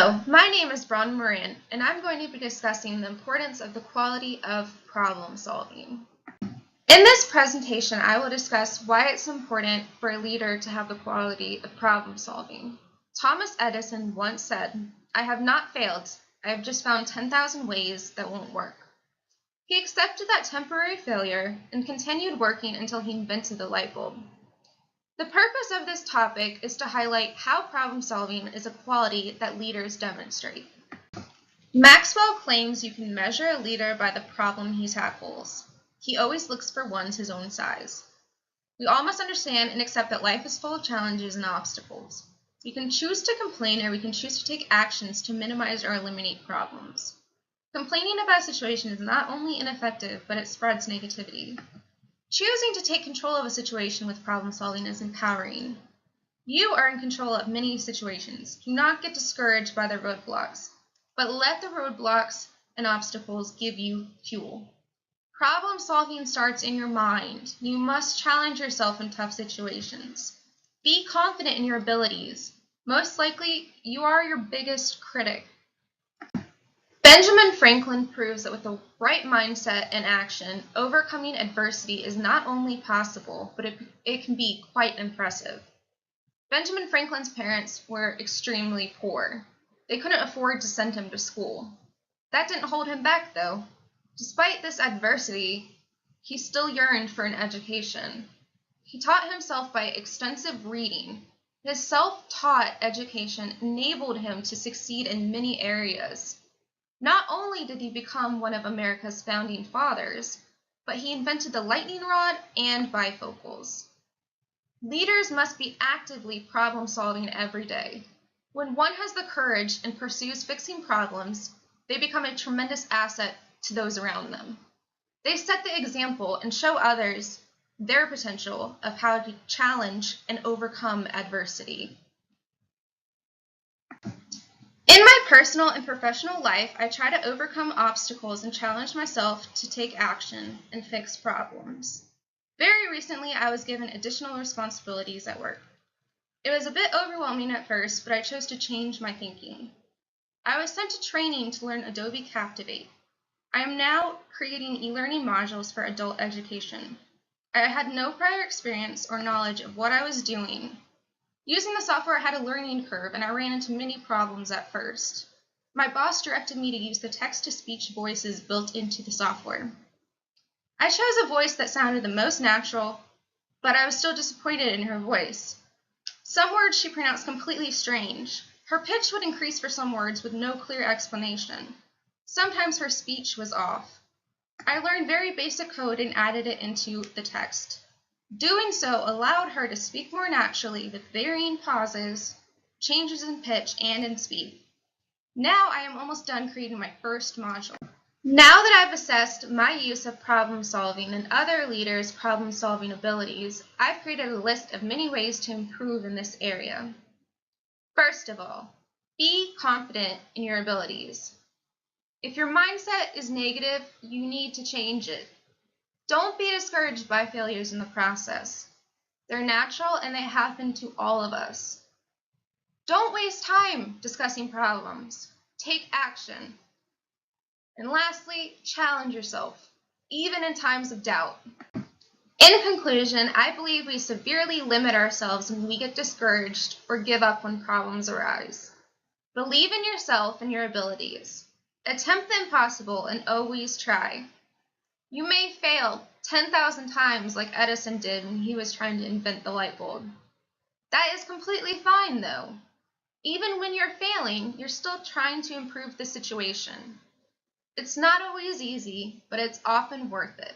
Hello, my name is Bron Moran, and I'm going to be discussing the importance of the quality of problem solving. In this presentation, I will discuss why it's important for a leader to have the quality of problem solving. Thomas Edison once said, "I have not failed, I have just found 10,000 ways that won't work." He accepted that temporary failure and continued working until he invented the light bulb. The purpose of this topic is to highlight how problem solving is a quality that leaders demonstrate. Maxwell claims you can measure a leader by the problem he tackles. He always looks for ones his own size. We all must understand and accept that life is full of challenges and obstacles. We can choose to complain, or we can choose to take actions to minimize or eliminate problems. Complaining about a situation is not only ineffective, but it spreads negativity. Choosing to take control of a situation with problem solving is empowering. You are in control of many situations. Do not get discouraged by the roadblocks, but let the roadblocks and obstacles give you fuel. Problem solving starts in your mind. You must challenge yourself in tough situations. Be confident in your abilities. Most likely, you are your biggest critic. Benjamin Franklin proves that with the right mindset and action, overcoming adversity is not only possible, but it can be quite impressive. Benjamin Franklin's parents were extremely poor. They couldn't afford to send him to school. That didn't hold him back, though. Despite this adversity, he still yearned for an education. He taught himself by extensive reading. His self-taught education enabled him to succeed in many areas. Not only did he become one of America's founding fathers, but he invented the lightning rod and bifocals. Leaders must be actively problem-solving every day. When one has the courage and pursues fixing problems, they become a tremendous asset to those around them. They set the example and show others their potential of how to challenge and overcome adversity. In my personal and professional life, I try to overcome obstacles and challenge myself to take action and fix problems. Very recently, I was given additional responsibilities at work. It was a bit overwhelming at first, but I chose to change my thinking. I was sent to training to learn Adobe Captivate. I am now creating e-learning modules for adult education. I had no prior experience or knowledge of what I was doing. Using the software had a learning curve, and I ran into many problems at first. My boss directed me to use the text-to-speech voices built into the software. I chose a voice that sounded the most natural, but I was still disappointed in her voice. Some words she pronounced completely strange. Her pitch would increase for some words with no clear explanation. Sometimes her speech was off. I learned very basic code and added it into the text. Doing so allowed her to speak more naturally with varying pauses, changes in pitch, and in speed. Now I am almost done creating my first module. Now that I've assessed my use of problem solving and other leaders' problem solving abilities, I've created a list of many ways to improve in this area. First of all, be confident in your abilities. If your mindset is negative, you need to change it. Don't be discouraged by failures in the process. They're natural and they happen to all of us. Don't waste time discussing problems. Take action. And lastly, challenge yourself, even in times of doubt. In conclusion, I believe we severely limit ourselves when we get discouraged or give up when problems arise. Believe in yourself and your abilities. Attempt the impossible and always try. You may fail 10,000 times like Edison did when he was trying to invent the light bulb. That is completely fine, though. Even when you're failing, you're still trying to improve the situation. It's not always easy, but it's often worth it.